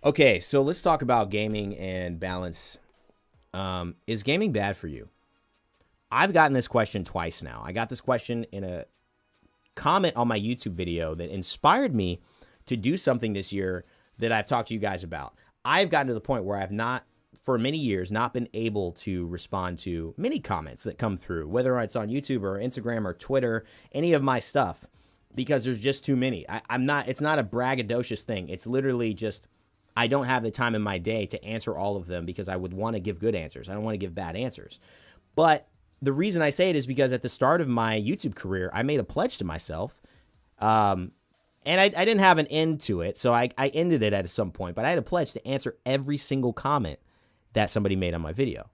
Okay, so let's talk about gaming and balance. Is gaming bad for you? I've gotten this question twice now. I got this question in a comment on my YouTube video that inspired me to do something this year that I've talked to you guys about. I've gotten to the point where I've not, for many years, not been able to respond to many comments that come through, whether it's on YouTube or Instagram or Twitter, any of my stuff, because there's just too many. It's not a braggadocious thing. It's literally just, I don't have the time in my day to answer all of them because I would want to give good answers. I don't want to give bad answers. But the reason I say it is because at the start of my YouTube career, I made a pledge to myself. And I didn't have an end to it, so I ended it at some point. But I had a pledge to answer every single comment that somebody made on my video.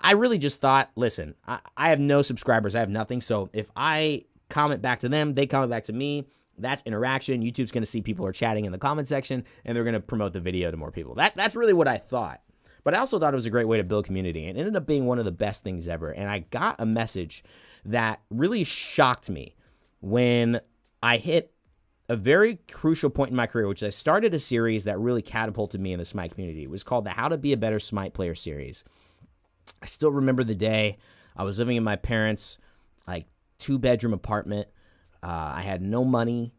I really just thought, listen, I have no subscribers. I have nothing. So if I comment back to them, they comment back to me. That's interaction. YouTube's going to see people are chatting in the comment section, and they're going to promote the video to more people. That's really what I thought. But I also thought it was a great way to build community, and it ended up being one of the best things ever. And I got a message that really shocked me when I hit a very crucial point in my career, which I started a series that really catapulted me in the Smite community. It was called the How to Be a Better Smite Player series. I still remember the day. I was living in my parents' like 2-bedroom apartment. I had no money.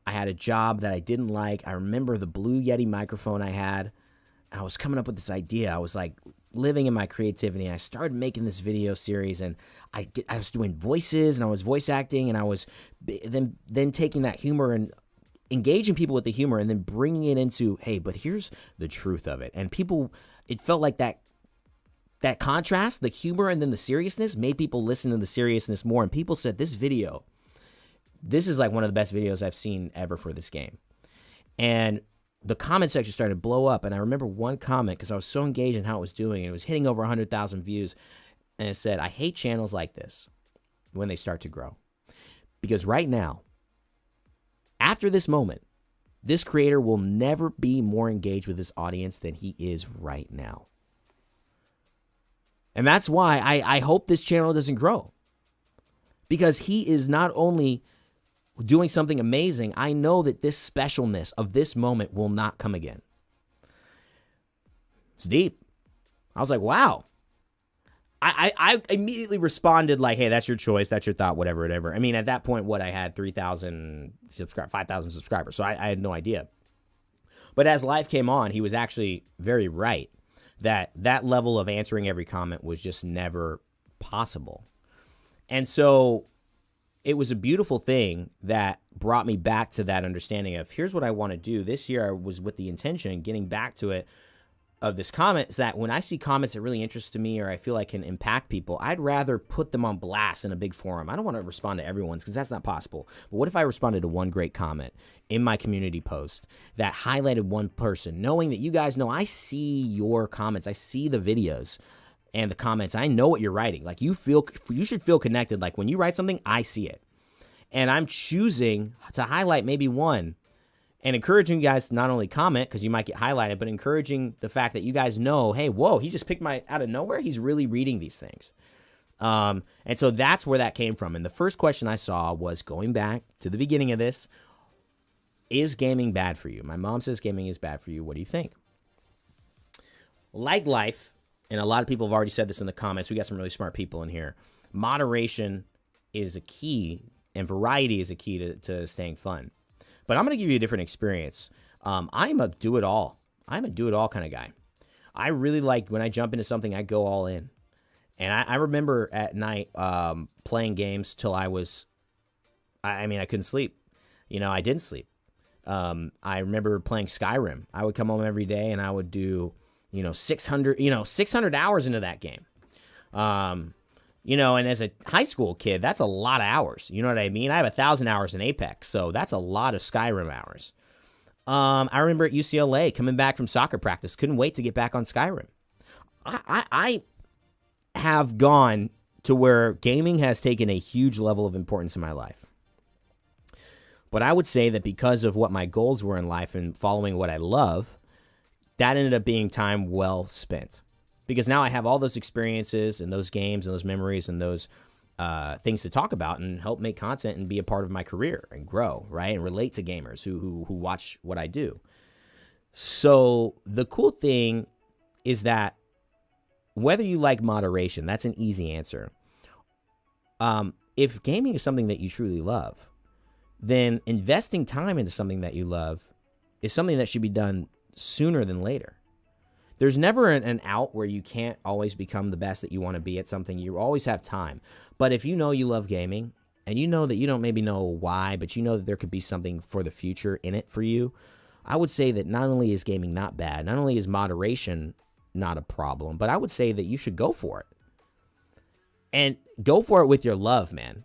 I had a job that I didn't like. I remember the Blue Yeti microphone I had. I was coming up with this idea. I was like living in my creativity. I started making this video series, and I was doing voices, and I was voice acting, and I was then taking that humor and engaging people with the humor, and then bringing it into, hey, but here's the truth of it. And people, it felt like that contrast, the humor and then the seriousness, made people listen to the seriousness more. And people said, this is like one of the best videos I've seen ever for this game. And the comment section started to blow up. And I remember one comment, because I was so engaged in how it was doing, and it was hitting over 100,000 views. And it said, I hate channels like this when they start to grow. Because right now, after this moment, this creator will never be more engaged with his audience than he is right now. And that's why I hope this channel doesn't grow. Because he is not only doing something amazing, I know that this specialness of this moment will not come again. It's deep. I was like, wow. I immediately responded like, hey, that's your choice. That's your thought, whatever. I mean, at that point, I had 3,000 subscribers, 5,000 subscribers. So I had no idea. But as life came on, he was actually very right that level of answering every comment was just never possible. And so it was a beautiful thing that brought me back to that understanding of, here's what I want to do. This year I was with the intention, getting back to it, of this comment, is that when I see comments that really interest me or I feel like can impact people, I'd rather put them on blast in a big forum. I don't want to respond to everyone's because that's not possible. But what if I responded to one great comment in my community post that highlighted one person, knowing that you guys know I see your comments, I see the videos and the comments, I know what you're writing. Like you should feel connected. Like when you write something, I see it. And I'm choosing to highlight maybe one, and encouraging you guys to not only comment, because you might get highlighted, but encouraging the fact that you guys know, hey, whoa, he just picked out of nowhere. He's really reading these things. And so that's where that came from. And the first question I saw was, going back to the beginning of this, is gaming bad for you? My mom says gaming is bad for you. What do you think? Like life, and a lot of people have already said this in the comments, we got some really smart people in here, moderation is a key, and variety is a key to staying fun. But I'm going to give you a different experience. I'm a do-it-all. I'm a do-it-all kind of guy. I really like when I jump into something, I go all in. And I remember at night playing games till I couldn't sleep. I didn't sleep. I remember playing Skyrim. I would come home every day and I would do, 600 hours into that game. And as a high school kid, that's a lot of hours. You know what I mean? I have 1,000 hours in Apex, so that's a lot of Skyrim hours. I remember at UCLA coming back from soccer practice, couldn't wait to get back on Skyrim. I have gone to where gaming has taken a huge level of importance in my life. But I would say that because of what my goals were in life and following what I love, that ended up being time well spent. Because now I have all those experiences and those games and those memories and those things to talk about and help make content and be a part of my career and grow, right? And relate to gamers who watch what I do. So the cool thing is that whether you like moderation, that's an easy answer. If gaming is something that you truly love, then investing time into something that you love is something that should be done sooner than later. There's never an out where you can't always become the best that you want to be at something. You always have time. But if you know you love gaming and you know that you don't maybe know why, but you know that there could be something for the future in it for you, I would say that not only is gaming not bad, not only is moderation not a problem, but I would say that you should go for it. And go for it with your love, man.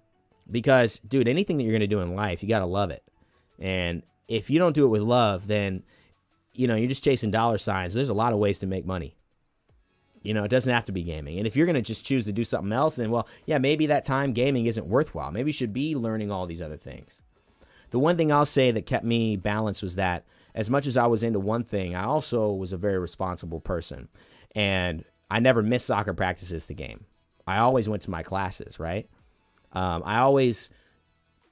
Because, dude, anything that you're going to do in life, you got to love it. And if you don't do it with love, then, you're just chasing dollar signs. There's a lot of ways to make money. It doesn't have to be gaming. And if you're going to just choose to do something else, then, well, yeah, maybe that time gaming isn't worthwhile. Maybe you should be learning all these other things. The one thing I'll say that kept me balanced was that as much as I was into one thing, I also was a very responsible person. And I never missed soccer practices to game. I always went to my classes, right? I always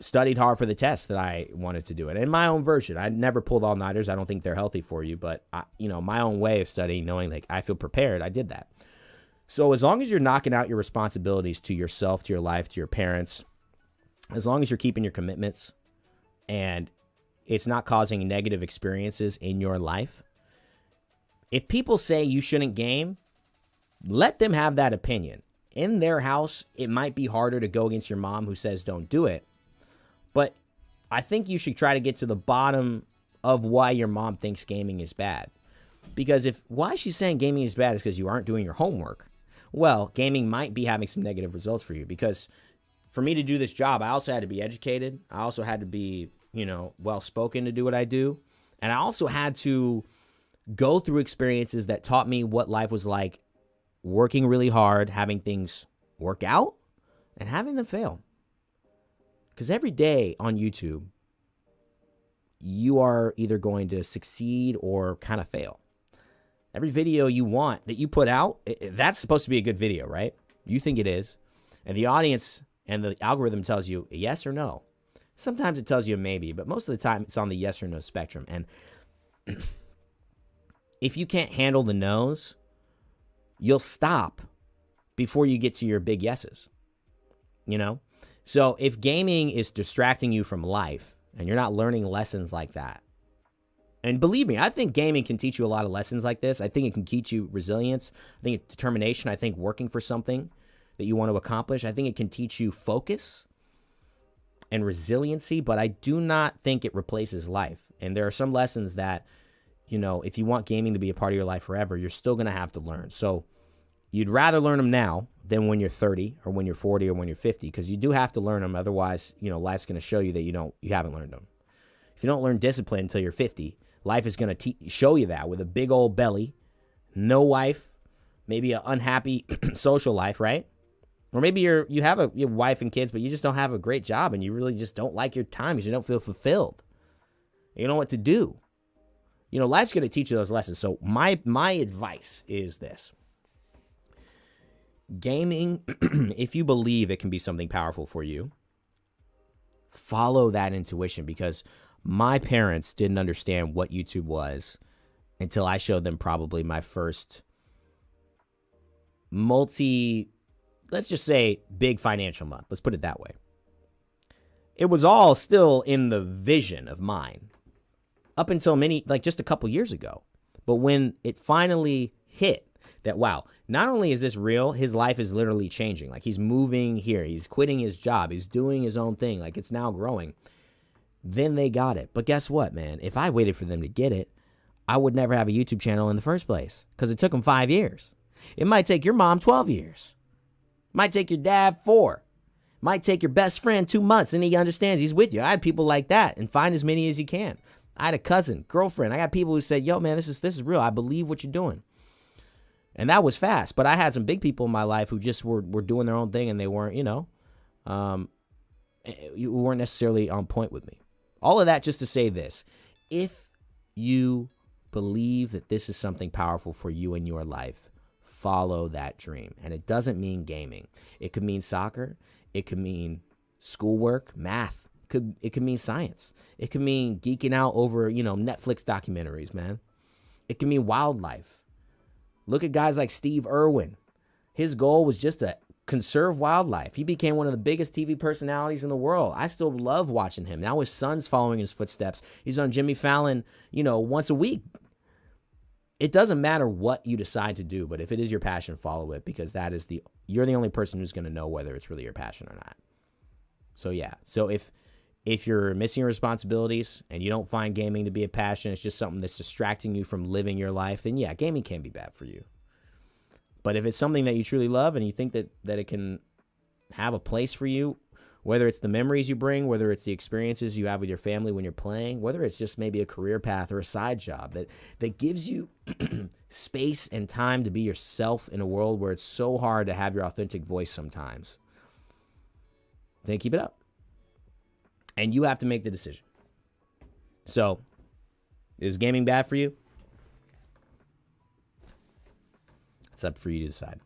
studied hard for the tests that I wanted to do it. In my own version, I never pulled all-nighters. I don't think they're healthy for you. But, my own way of studying, knowing like I feel prepared, I did that. So as long as you're knocking out your responsibilities to yourself, to your life, to your parents, as long as you're keeping your commitments and it's not causing negative experiences in your life, if people say you shouldn't game, let them have that opinion. In their house, it might be harder to go against your mom who says don't do it. But I think you should try to get to the bottom of why your mom thinks gaming is bad. Because why she's saying gaming is bad is because you aren't doing your homework. Well, gaming might be having some negative results for you. Because for me to do this job, I also had to be educated. I also had to be, well-spoken to do what I do. And I also had to go through experiences that taught me what life was like, working really hard, having things work out, and having them fail. Because every day on YouTube, you are either going to succeed or kind of fail. Every video you want that you put out, that's supposed to be a good video, right? You think it is. And the audience and the algorithm tells you a yes or no. Sometimes it tells you a maybe, but most of the time it's on the yes or no spectrum. And if you can't handle the no's, you'll stop before you get to your big yeses. So if gaming is distracting you from life and you're not learning lessons like that, and believe me, I think gaming can teach you a lot of lessons like this. I think it can teach you resilience. I think it's determination. I think working for something that you want to accomplish. I think it can teach you focus and resiliency, but I do not think it replaces life. And there are some lessons that, if you want gaming to be a part of your life forever, you're still going to have to learn. So you'd rather learn them now than when you're 30 or when you're 40 or when you're 50, because you do have to learn them. Otherwise, life's going to show you that you haven't learned them. If you don't learn discipline until you're 50, life is going to show you that with a big old belly, no wife, maybe an unhappy social life, right? Or maybe you have a wife and kids, but you just don't have a great job and you really just don't like your time because you don't feel fulfilled. You don't know what to do. Life's going to teach you those lessons. So my advice is this. Gaming, if you believe it can be something powerful for you, follow that intuition, because my parents didn't understand what YouTube was until I showed them probably my first let's just say big financial month. Let's put it that way. It was all still in the vision of mine up until just a couple years ago. But when it finally hit that, wow, not only is this real, his life is literally changing. Like, he's moving here. He's quitting his job. He's doing his own thing. Like, it's now growing. Then they got it. But guess what, man? If I waited for them to get it, I would never have a YouTube channel in the first place, because it took them 5 years. It might take your mom 12 years. Might take your dad 4. Might take your best friend 2 months, and he understands, he's with you. I had people like that, and find as many as you can. I had a cousin, girlfriend. I got people who said, yo, man, this is real. I believe what you're doing. And that was fast. But I had some big people in my life who just were doing their own thing, and they weren't, you weren't necessarily on point with me. All of that just to say this. If you believe that this is something powerful for you in your life, follow that dream. And it doesn't mean gaming. It could mean soccer. It could mean schoolwork, math. It could mean science. It could mean geeking out over, Netflix documentaries, man. It can mean wildlife. Look at guys like Steve Irwin. His goal was just to conserve wildlife. He became one of the biggest TV personalities in the world. I still love watching him. Now his son's following his footsteps. He's on Jimmy Fallon, once a week. It doesn't matter what you decide to do, but if it is your passion, follow it, because you're the only person who's going to know whether it's really your passion or not. So yeah. So if you're missing your responsibilities and you don't find gaming to be a passion, it's just something that's distracting you from living your life, then yeah, gaming can be bad for you. But if it's something that you truly love and you think that it can have a place for you, whether it's the memories you bring, whether it's the experiences you have with your family when you're playing, whether it's just maybe a career path or a side job that gives you space and time to be yourself in a world where it's so hard to have your authentic voice sometimes, then keep it up. And you have to make the decision. So, is gaming bad for you? It's up for you to decide.